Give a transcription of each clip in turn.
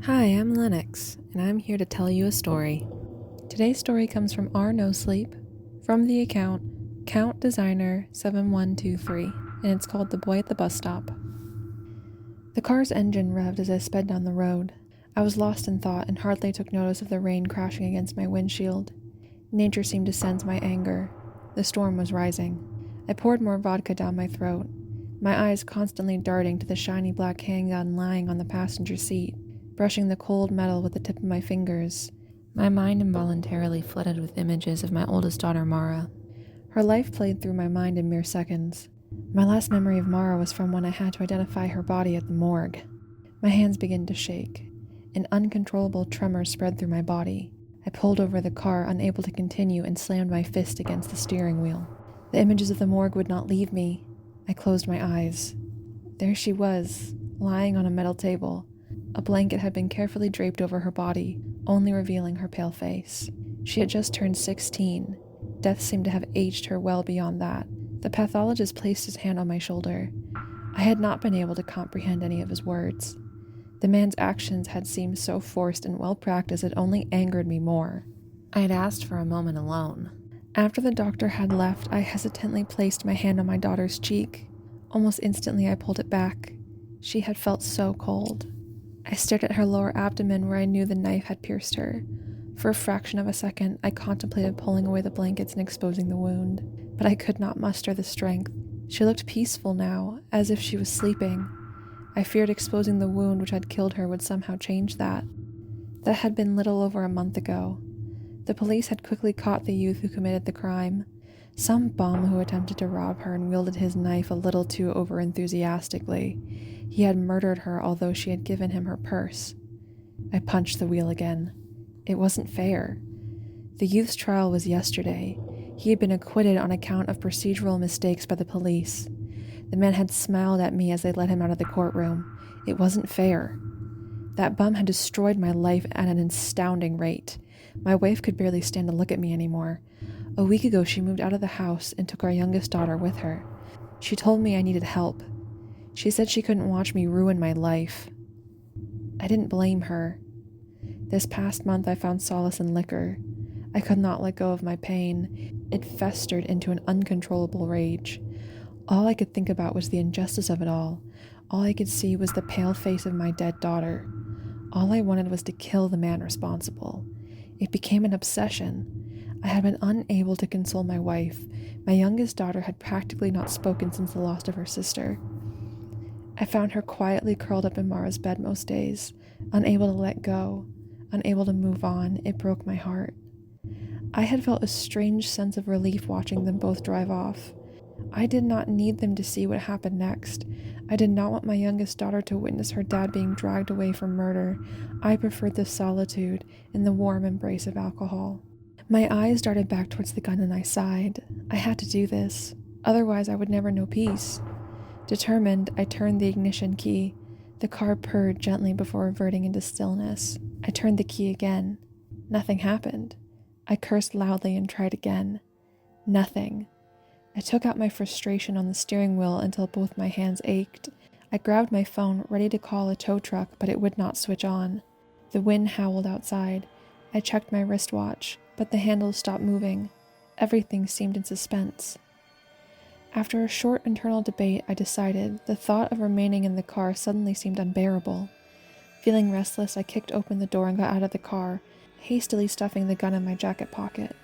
Hi, I'm Lennox, and I'm here to tell you a story. Today's story comes from our nosleep, from the account Count Designer 7123, and it's called The Boy at the Bus Stop. The car's engine revved as I sped down the road. I was lost in thought and hardly took notice of the rain crashing against my windshield. Nature seemed to sense my anger. The storm was rising. I poured more vodka down my throat, my eyes constantly darting to the shiny black handgun lying on the passenger seat, brushing the cold metal with the tip of my fingers. My mind involuntarily flooded with images of my oldest daughter, Mara. Her life played through my mind in mere seconds. My last memory of Mara was from when I had to identify her body at the morgue. My hands began to shake. An uncontrollable tremor spread through my body. I pulled over the car, unable to continue, and slammed my fist against the steering wheel. The images of the morgue would not leave me. I closed my eyes. There she was, lying on a metal table. A blanket had been carefully draped over her body, only revealing her pale face. She had just turned 16. Death seemed to have aged her well beyond that. The pathologist placed his hand on my shoulder. I had not been able to comprehend any of his words. The man's actions had seemed so forced and well-practiced it only angered me more. I had asked for a moment alone. After the doctor had left, I hesitantly placed my hand on my daughter's cheek. Almost instantly I pulled it back. She had felt so cold. I stared at her lower abdomen where I knew the knife had pierced her. For a fraction of a second, I contemplated pulling away the blankets and exposing the wound, but I could not muster the strength. She looked peaceful now, as if she was sleeping. I feared exposing the wound which had killed her would somehow change that. That had been little over a month ago. The police had quickly caught the youth who committed the crime. Some bum who attempted to rob her and wielded his knife a little too over-enthusiastically. He had murdered her, although she had given him her purse. I punched the wheel again. It wasn't fair. The youth's trial was yesterday. He had been acquitted on account of procedural mistakes by the police. The man had smiled at me as they led him out of the courtroom. It wasn't fair. That bum had destroyed my life at an astounding rate. My wife could barely stand to look at me anymore. A week ago, she moved out of the house and took our youngest daughter with her. She told me I needed help. She said she couldn't watch me ruin my life. I didn't blame her. This past month, I found solace in liquor. I could not let go of my pain. It festered into an uncontrollable rage. All I could think about was the injustice of it all. All I could see was the pale face of my dead daughter. All I wanted was to kill the man responsible. It became an obsession. I had been unable to console my wife. My youngest daughter had practically not spoken since the loss of her sister. I found her quietly curled up in Mara's bed most days, unable to let go, unable to move on. It broke my heart. I had felt a strange sense of relief watching them both drive off. I did not need them to see what happened next. I did not want my youngest daughter to witness her dad being dragged away for murder. I preferred the solitude and the warm embrace of alcohol. My eyes darted back towards the gun and I sighed. I had to do this. Otherwise, I would never know peace. Determined, I turned the ignition key. The car purred gently before reverting into stillness. I turned the key again. Nothing happened. I cursed loudly and tried again. Nothing. I took out my frustration on the steering wheel until both my hands ached. I grabbed my phone, ready to call a tow truck, but it would not switch on. The wind howled outside. I checked my wristwatch, but the handles stopped moving. Everything seemed in suspense. After a short internal debate, I decided the thought of remaining in the car suddenly seemed unbearable. Feeling restless, I kicked open the door and got out of the car, hastily stuffing the gun in my jacket pocket.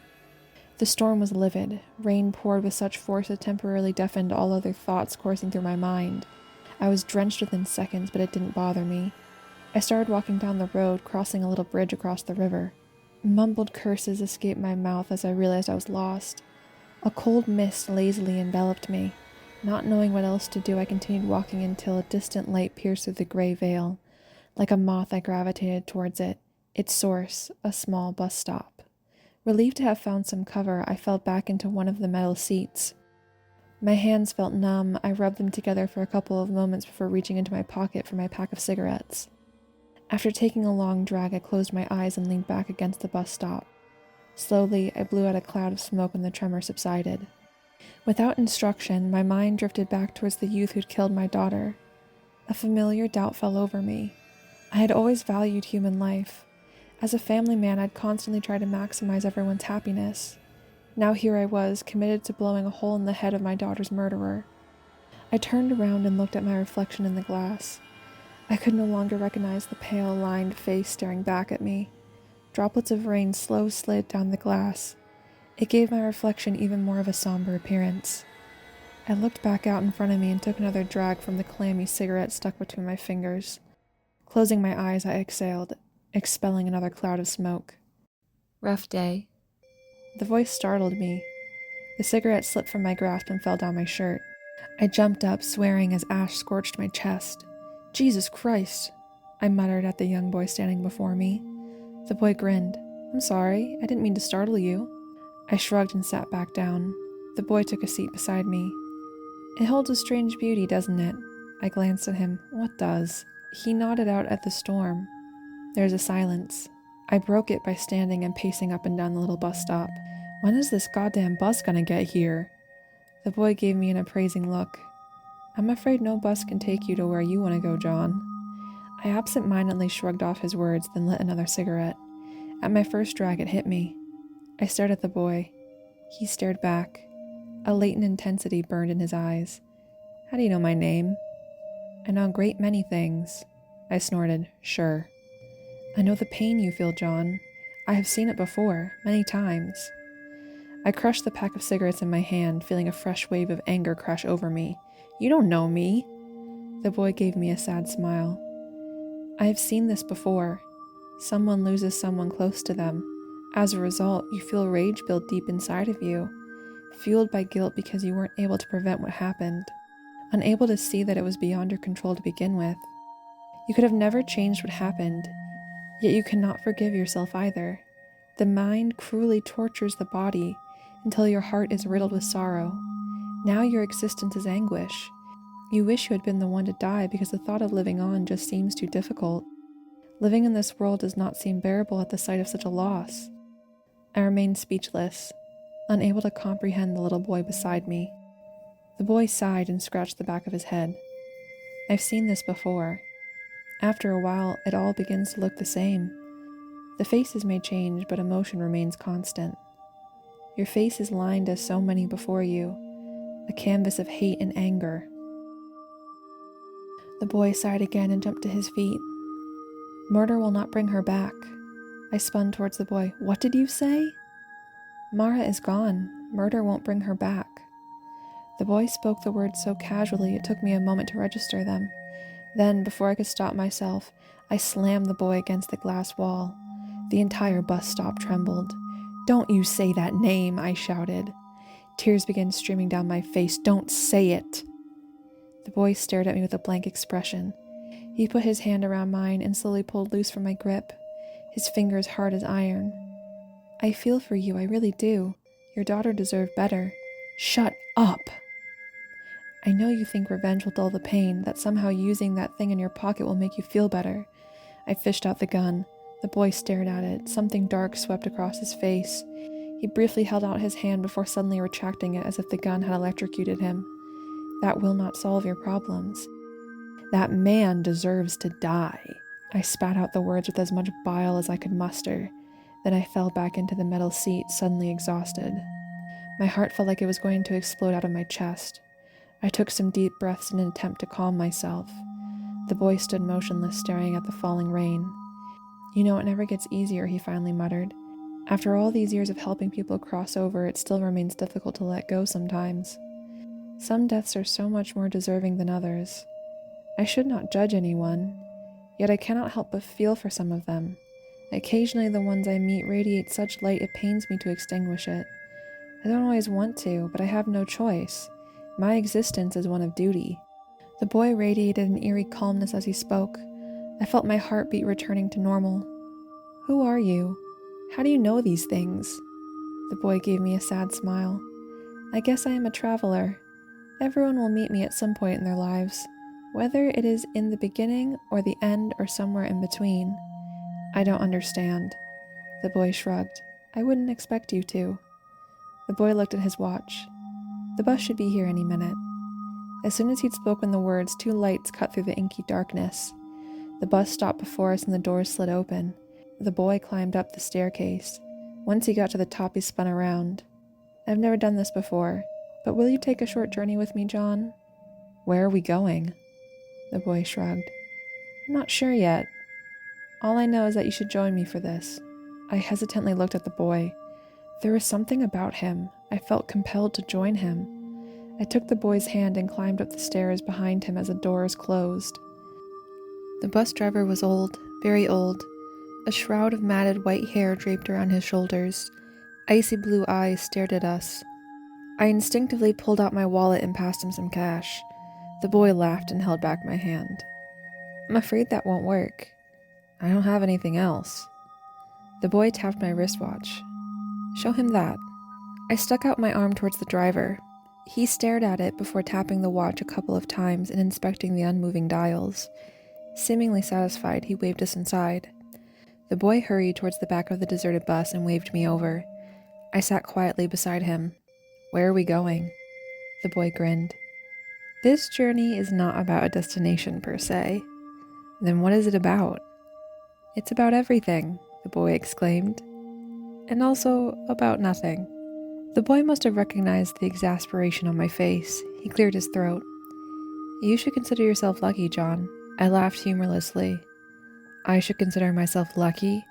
The storm was livid. Rain poured with such force it temporarily deafened all other thoughts coursing through my mind. I was drenched within seconds, but it didn't bother me. I started walking down the road, crossing a little bridge across the river. Mumbled curses escaped my mouth as I realized I was lost. A cold mist lazily enveloped me. Not knowing what else to do, I continued walking until a distant light pierced through the gray veil. Like a moth, I gravitated towards it. Its source, a small bus stop. Relieved to have found some cover, I fell back into one of the metal seats. My hands felt numb. I rubbed them together for a couple of moments before reaching into my pocket for my pack of cigarettes. After taking a long drag, I closed my eyes and leaned back against the bus stop. Slowly, I blew out a cloud of smoke and the tremor subsided. Without instruction, my mind drifted back towards the youth who'd killed my daughter. A familiar doubt fell over me. I had always valued human life. As a family man, I'd constantly tried to maximize everyone's happiness. Now here I was, committed to blowing a hole in the head of my daughter's murderer. I turned around and looked at my reflection in the glass. I could no longer recognize the pale, lined face staring back at me. Droplets of rain slid down the glass. It gave my reflection even more of a somber appearance. I looked back out in front of me and took another drag from the clammy cigarette stuck between my fingers. Closing my eyes, I exhaled, expelling another cloud of smoke. Rough day. The voice startled me. The cigarette slipped from my grasp and fell down my shirt. I jumped up, swearing as ash scorched my chest. "Jesus Christ," I muttered at the young boy standing before me. The boy grinned. "I'm sorry, I didn't mean to startle you." I shrugged and sat back down. The boy took a seat beside me. "It holds a strange beauty, doesn't it?" I glanced at him. "What does?" He nodded out at the storm. There's a silence. I broke it by standing and pacing up and down the little bus stop. "When is this goddamn bus gonna get here?" The boy gave me an appraising look. "I'm afraid no bus can take you to where you want to go, John." I absent-mindedly shrugged off his words, then lit another cigarette. At my first drag, it hit me. I stared at the boy. He stared back. A latent intensity burned in his eyes. "How do you know my name?" "I know a great many things." I snorted. "Sure." "I know the pain you feel, John. I have seen it before, many times." I crushed the pack of cigarettes in my hand, feeling a fresh wave of anger crash over me. "You don't know me." The boy gave me a sad smile. "I have seen this before. Someone loses someone close to them. As a result, you feel rage build deep inside of you, fueled by guilt because you weren't able to prevent what happened, unable to see that it was beyond your control to begin with. You could have never changed what happened, yet you cannot forgive yourself either. The mind cruelly tortures the body until your heart is riddled with sorrow. Now your existence is anguish. You wish you had been the one to die because the thought of living on just seems too difficult. Living in this world does not seem bearable at the sight of such a loss." I remained speechless, unable to comprehend the little boy beside me. The boy sighed and scratched the back of his head. "I've seen this before. After a while, it all begins to look the same. The faces may change, but emotion remains constant. Your face is lined as so many before you, a canvas of hate and anger." The boy sighed again and jumped to his feet. "Murder will not bring her back." I spun towards the boy. "What did you say?" "Mara is gone. Murder won't bring her back." The boy spoke the words so casually it took me a moment to register them. Then, before I could stop myself, I slammed the boy against the glass wall. The entire bus stop trembled. "Don't you say that name," I shouted. Tears began streaming down my face. "Don't say it." The boy stared at me with a blank expression. He put his hand around mine and slowly pulled loose from my grip, his fingers hard as iron. "I feel for you, I really do. Your daughter deserved better." "Shut up!" "I know you think revenge will dull the pain, that somehow using that thing in your pocket will make you feel better." I fished out the gun. The boy stared at it. Something dark swept across his face. He briefly held out his hand before suddenly retracting it as if the gun had electrocuted him. "That will not solve your problems. That man deserves to die." I spat out the words with as much bile as I could muster. Then I fell back into the metal seat, suddenly exhausted. My heart felt like it was going to explode out of my chest. I took some deep breaths in an attempt to calm myself. The boy stood motionless, staring at the falling rain. "You know, it never gets easier," he finally muttered. "After all these years of helping people cross over, it still remains difficult to let go sometimes. Some deaths are so much more deserving than others. I should not judge anyone, yet I cannot help but feel for some of them. Occasionally the ones I meet radiate such light it pains me to extinguish it. I don't always want to, but I have no choice. My existence is one of duty." The boy radiated an eerie calmness as he spoke. I felt my heartbeat returning to normal. "Who are you? How do you know these things?" The boy gave me a sad smile. "I guess I am a traveler. Everyone will meet me at some point in their lives, whether it is in the beginning or the end or somewhere in between." "I don't understand." The boy shrugged. "I wouldn't expect you to." The boy looked at his watch. "The bus should be here any minute." As soon as he'd spoken the words, two lights cut through the inky darkness. The bus stopped before us and the doors slid open. The boy climbed up the staircase. Once he got to the top, he spun around. I've never done this before, but will you take a short journey with me, John? Where are we going? The boy shrugged. I'm not sure yet. All I know is that you should join me for this. I hesitantly looked at the boy. There was something about him. I felt compelled to join him. I took the boy's hand and climbed up the stairs behind him as the doors closed. The bus driver was old, very old. A shroud of matted white hair draped around his shoulders. Icy blue eyes stared at us. I instinctively pulled out my wallet and passed him some cash. The boy laughed and held back my hand. I'm afraid that won't work. I don't have anything else. The boy tapped my wristwatch. Show him that. I stuck out my arm towards the driver. He stared at it before tapping the watch a couple of times and inspecting the unmoving dials. Seemingly satisfied, he waved us inside. The boy hurried towards the back of the deserted bus and waved me over. I sat quietly beside him. Where are we going? The boy grinned. This journey is not about a destination per se. Then what is it about? It's about everything, the boy exclaimed. And also about nothing. The boy must have recognized the exasperation on my face. He cleared his throat. You should consider yourself lucky, John. I laughed humorlessly. I should consider myself lucky?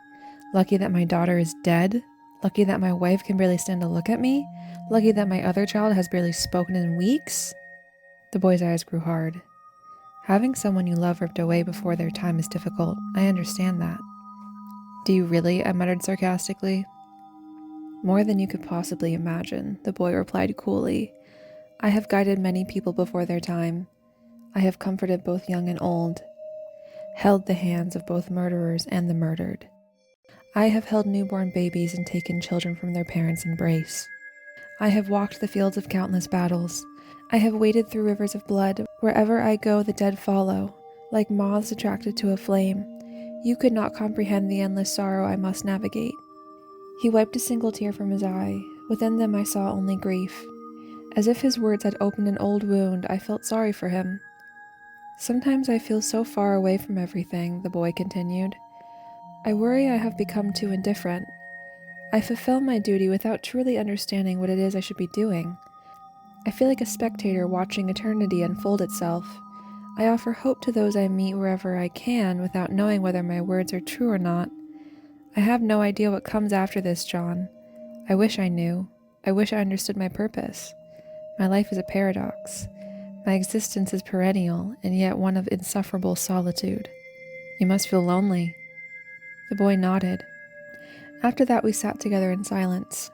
Lucky that my daughter is dead? Lucky that my wife can barely stand to look at me? Lucky that my other child has barely spoken in weeks? The boy's eyes grew hard. Having someone you love ripped away before their time is difficult. I understand that. Do you really? I muttered sarcastically. More than you could possibly imagine, the boy replied coolly. I have guided many people before their time. I have comforted both young and old, held the hands of both murderers and the murdered. I have held newborn babies and taken children from their parents' embrace. I have walked the fields of countless battles. I have waded through rivers of blood. Wherever I go, the dead follow, like moths attracted to a flame. You could not comprehend the endless sorrow I must navigate. He wiped a single tear from his eye. Within them I saw only grief. As if his words had opened an old wound, I felt sorry for him. Sometimes I feel so far away from everything, the boy continued. I worry I have become too indifferent. I fulfill my duty without truly understanding what it is I should be doing. I feel like a spectator watching eternity unfold itself. I offer hope to those I meet wherever I can without knowing whether my words are true or not. I have no idea what comes after this, John. I wish I knew. I wish I understood my purpose. My life is a paradox. My existence is perennial, and yet one of insufferable solitude. You must feel lonely. The boy nodded. After that, we sat together in silence.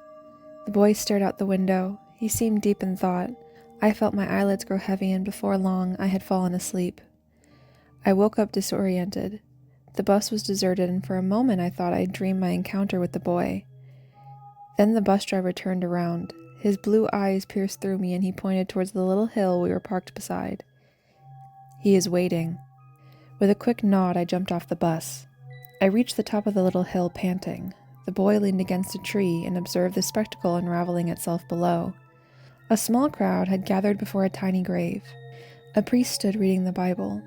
The boy stared out the window. He seemed deep in thought. I felt my eyelids grow heavy, and before long, I had fallen asleep. I woke up disoriented. The bus was deserted, and for a moment I thought I'd dreamed my encounter with the boy. Then the bus driver turned around. His blue eyes pierced through me, and he pointed towards the little hill we were parked beside. He is waiting. With a quick nod, I jumped off the bus. I reached the top of the little hill, panting. The boy leaned against a tree and observed the spectacle unraveling itself below. A small crowd had gathered before a tiny grave. A priest stood reading the Bible.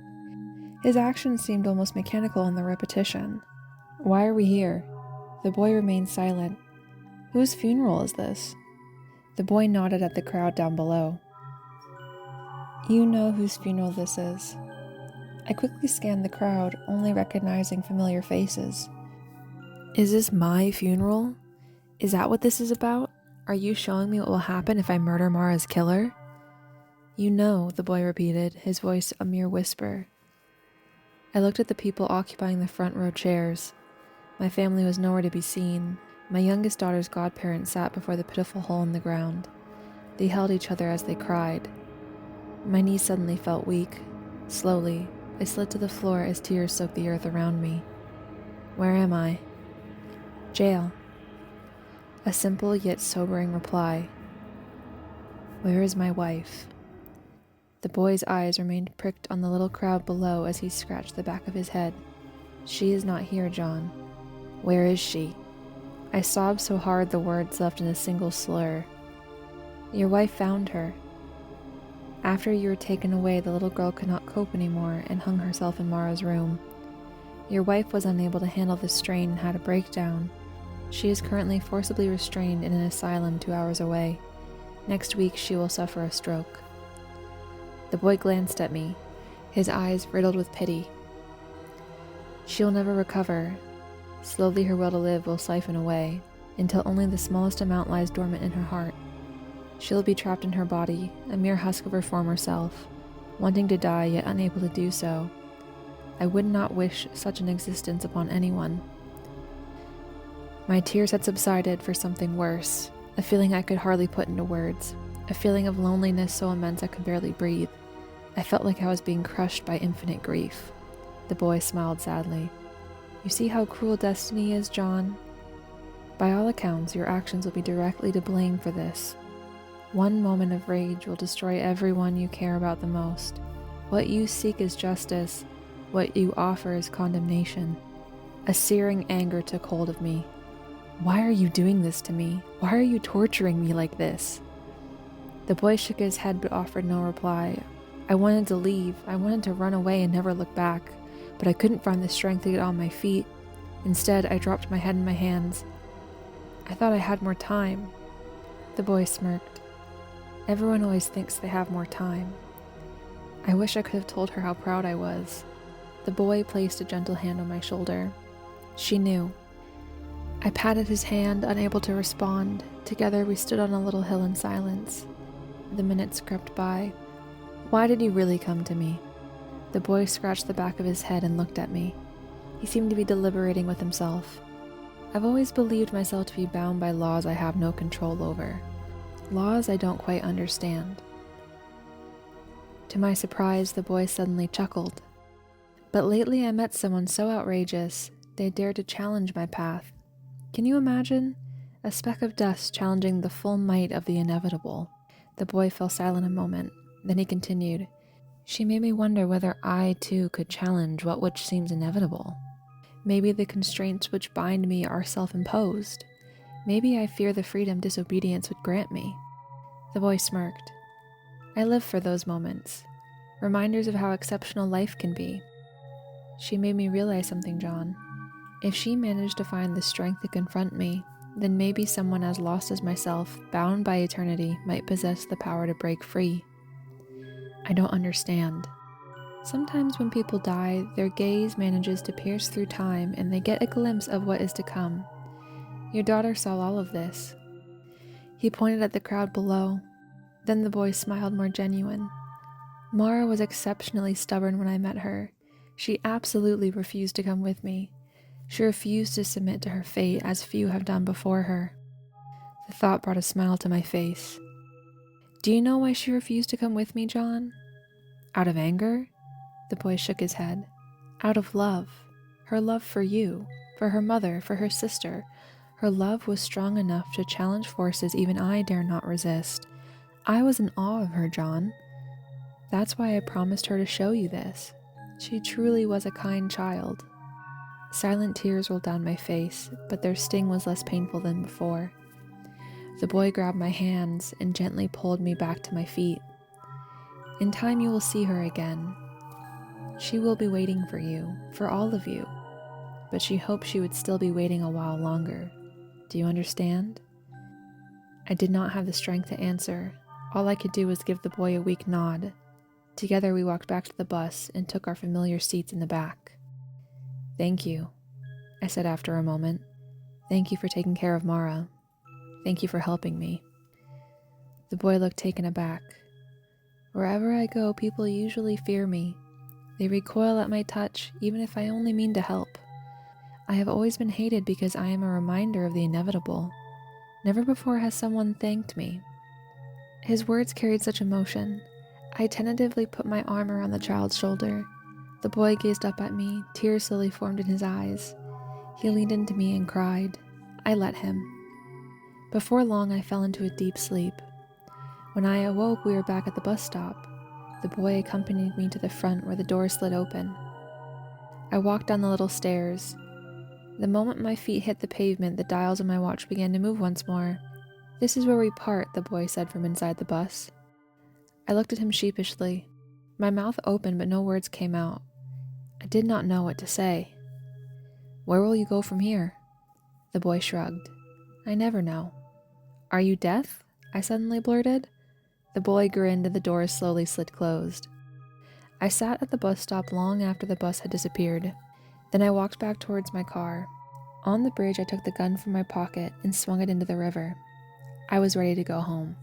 His actions seemed almost mechanical in their repetition. Why are we here? The boy remained silent. Whose funeral is this? The boy nodded at the crowd down below. You know whose funeral this is. I quickly scanned the crowd, only recognizing familiar faces. Is this my funeral? Is that what this is about? Are you showing me what will happen if I murder Mara's killer? You know, the boy repeated, his voice a mere whisper. I looked at the people occupying the front row chairs. My family was nowhere to be seen. My youngest daughter's godparents sat before the pitiful hole in the ground. They held each other as they cried. My knees suddenly felt weak. Slowly, I slid to the floor as tears soaked the earth around me. Where am I? Jail. A simple yet sobering reply. Where is my wife? The boy's eyes remained pricked on the little crowd below as he scratched the back of his head. She is not here, John. Where is she? I sobbed so hard the words left in a single slur. Your wife found her. After you were taken away, the little girl could not cope anymore and hung herself in Mara's room. Your wife was unable to handle the strain and had a breakdown. She is currently forcibly restrained in an asylum 2 hours away. Next week she will suffer a stroke." The boy glanced at me, his eyes riddled with pity. "She'll never recover. Slowly her will to live will siphon away, until only the smallest amount lies dormant in her heart. She'll be trapped in her body, a mere husk of her former self, wanting to die yet unable to do so. I would not wish such an existence upon anyone." My tears had subsided for something worse, a feeling I could hardly put into words, a feeling of loneliness so immense I could barely breathe. I felt like I was being crushed by infinite grief. The boy smiled sadly. "You see how cruel destiny is, John? By all accounts, your actions will be directly to blame for this. One moment of rage will destroy everyone you care about the most. What you seek is justice. What you offer is condemnation." A searing anger took hold of me. "Why are you doing this to me? Why are you torturing me like this?" The boy shook his head but offered no reply. I wanted to leave. I wanted to run away and never look back, but I couldn't find the strength to get on my feet. Instead, I dropped my head in my hands. "I thought I had more time." The boy smirked. "Everyone always thinks they have more time." I wish I could have told her how proud I was. The boy placed a gentle hand on my shoulder. She knew. I patted his hand, unable to respond. Together we stood on a little hill in silence. The minutes crept by. "Why did you really come to me?" The boy scratched the back of his head and looked at me. He seemed to be deliberating with himself. "I've always believed myself to be bound by laws I have no control over. Laws I don't quite understand." To my surprise, the boy suddenly chuckled. "But lately I met someone so outrageous, they dared to challenge my path. Can you imagine? A speck of dust challenging the full might of the inevitable." The boy fell silent a moment. Then he continued, "She made me wonder whether I, too, could challenge what which seems inevitable. Maybe the constraints which bind me are self-imposed. Maybe I fear the freedom disobedience would grant me." The boy smirked. "I live for those moments, reminders of how exceptional life can be." She made me realize something, John. If she managed to find the strength to confront me, then maybe someone as lost as myself, bound by eternity, might possess the power to break free. "I don't understand." "Sometimes when people die, their gaze manages to pierce through time and they get a glimpse of what is to come. Your daughter saw all of this." He pointed at the crowd below. Then the boy smiled more genuine. "Mara was exceptionally stubborn when I met her. She absolutely refused to come with me. She refused to submit to her fate as few have done before her." The thought brought a smile to my face. "Do you know why she refused to come with me, John?" "Out of anger?" The boy shook his head. "Out of love. Her love for you, for her mother, for her sister. Her love was strong enough to challenge forces even I dare not resist. I was in awe of her, John. That's why I promised her to show you this. She truly was a kind child." Silent tears rolled down my face, but their sting was less painful than before. The boy grabbed my hands and gently pulled me back to my feet. "In time you will see her again. She will be waiting for you, for all of you. But she hoped she would still be waiting a while longer. Do you understand?" I did not have the strength to answer. All I could do was give the boy a weak nod. Together we walked back to the bus and took our familiar seats in the back. "Thank you," I said after a moment. "Thank you for taking care of Mara. Thank you for helping me." The boy looked taken aback. "Wherever I go, people usually fear me. They recoil at my touch, even if I only mean to help. I have always been hated because I am a reminder of the inevitable. Never before has someone thanked me." His words carried such emotion. I tentatively put my arm around the child's shoulder. The boy gazed up at me, tears slowly formed in his eyes. He leaned into me and cried. I let him. Before long, I fell into a deep sleep. When I awoke, we were back at the bus stop. The boy accompanied me to the front where the door slid open. I walked down the little stairs. The moment my feet hit the pavement, the dials on my watch began to move once more. "This is where we part," the boy said from inside the bus. I looked at him sheepishly. My mouth opened, but no words came out. I did not know what to say. Where will you go from here? The boy shrugged. I never know. Are you deaf? I suddenly blurted. The boy grinned and the doors slowly slid closed. I sat at the bus stop long after the bus had disappeared. Then I walked back towards my car. On the bridge, I took the gun from my pocket and swung it into the river. I was ready to go home.